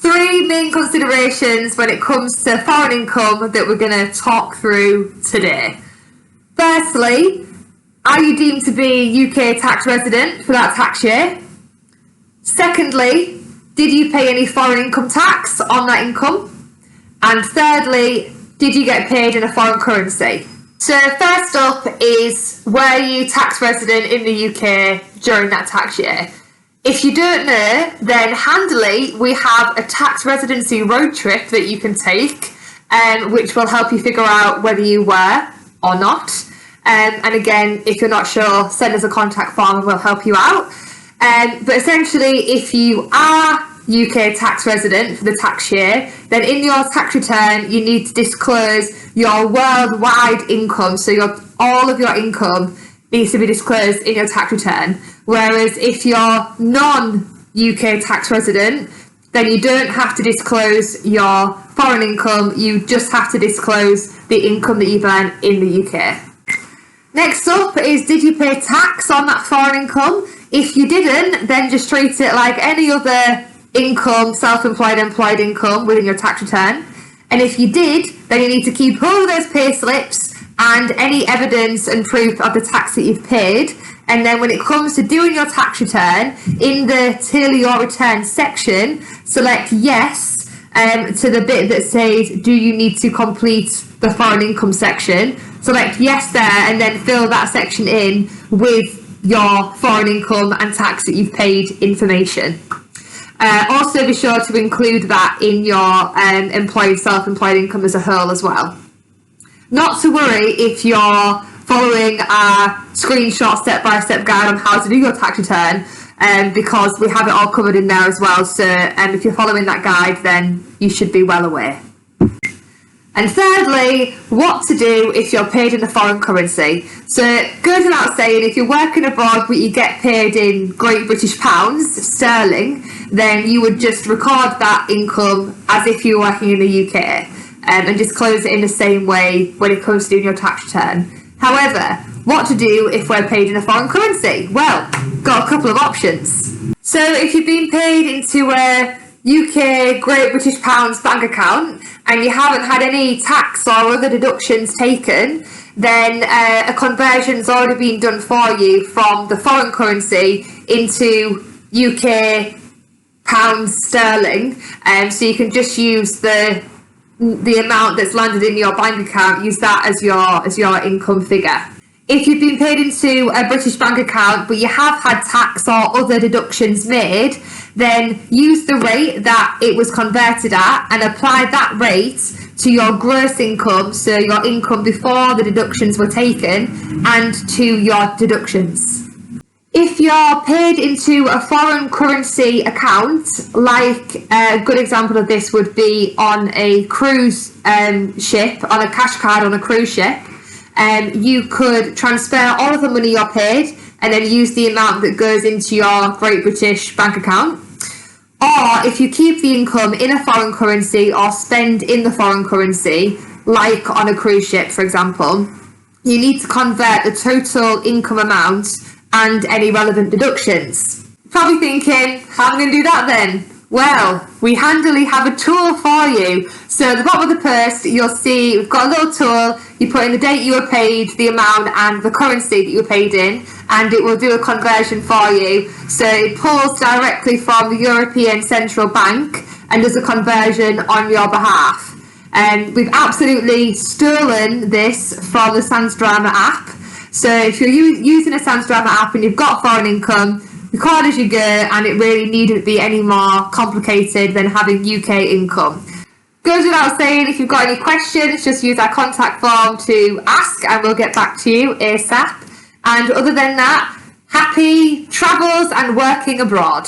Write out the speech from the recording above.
three main considerations when it comes to foreign income that we're going to talk through today. Firstly, are you deemed to be UK tax resident for that tax year? Secondly, did you pay any foreign income tax on that income? And thirdly, did you get paid in a foreign currency? So first up is, were you tax resident in the UK during that tax year? If you don't know, then handily we have a tax residency road trip that you can take, which will help you figure out whether you were or not. And again, if you're not sure, send us a contact form and we'll help you out. But essentially, if you are UK tax resident for the tax year, then in your tax return you need to disclose your worldwide income. So all of your income needs to be disclosed in your tax return. Whereas if you're non-UK tax resident, then you don't have to disclose your foreign income, you just have to disclose the income that you've earned in the UK. Next up is, did you pay tax on that foreign income? If you didn't, then just treat it like any other income, self-employed, employed income within your tax return. And if you did, then you need to keep all of those pay slips and any evidence and proof of the tax that you've paid. And then when it comes to doing your tax return, in the tailor your return section, select yes to the bit that says, do you need to complete the foreign income section? Select yes there and then fill that section in with your foreign income and tax that you've paid information. Also be sure to include that in your employed, self-employed income as a whole as well. Not to worry if you're following a screenshot step-by-step guide on how to do your tax return, because we have it all covered in there as well. So if you're following that guide, then you should be well aware. And thirdly, what to do if you're paid in a foreign currency. So it goes without saying, if you're working abroad but you get paid in Great British pounds, sterling, then you would just record that income as if you were working in the UK, and disclose it in the same way when it comes to doing your tax return. However, what to do if we're paid in a foreign currency? Well, got a couple of options. So if you've been paid into a UK Great British Pounds bank account and you haven't had any tax or other deductions taken, then a conversion's already been done for you from the foreign currency into UK pounds sterling, so you can just use the amount that's landed in your bank account, use that as your income figure. If you've been paid into a British bank account but you have had tax or other deductions made, then use the rate that it was converted at and apply that rate to your gross income, so your income before the deductions were taken, and to your deductions. If you're paid into a foreign currency account, like a good example of this would be on a cruise ship, on a cash card on a cruise ship, you could transfer all of the money you're paid and then use the amount that goes into your Great British bank account. Or if you keep the income in a foreign currency or spend in the foreign currency, like on a cruise ship, for example, you need to convert the total income amount and any relevant deductions. Probably thinking, how am I going to do that then? Well, we handily have a tool for you. So at the bottom of the post, you'll see we've got a little tool. You put in the date you were paid, the amount and the currency that you were paid in, and it will do a conversion for you. So it pulls directly from the European Central Bank and does a conversion on your behalf. We've absolutely stolen this from the SansDrama app. So if you're using a SansDrama app and you've got foreign income, record as you go, and it really needn't be any more complicated than having UK income. Goes without saying, if you've got any questions, just use our contact form to ask and we'll get back to you ASAP. And other than that, happy travels and working abroad.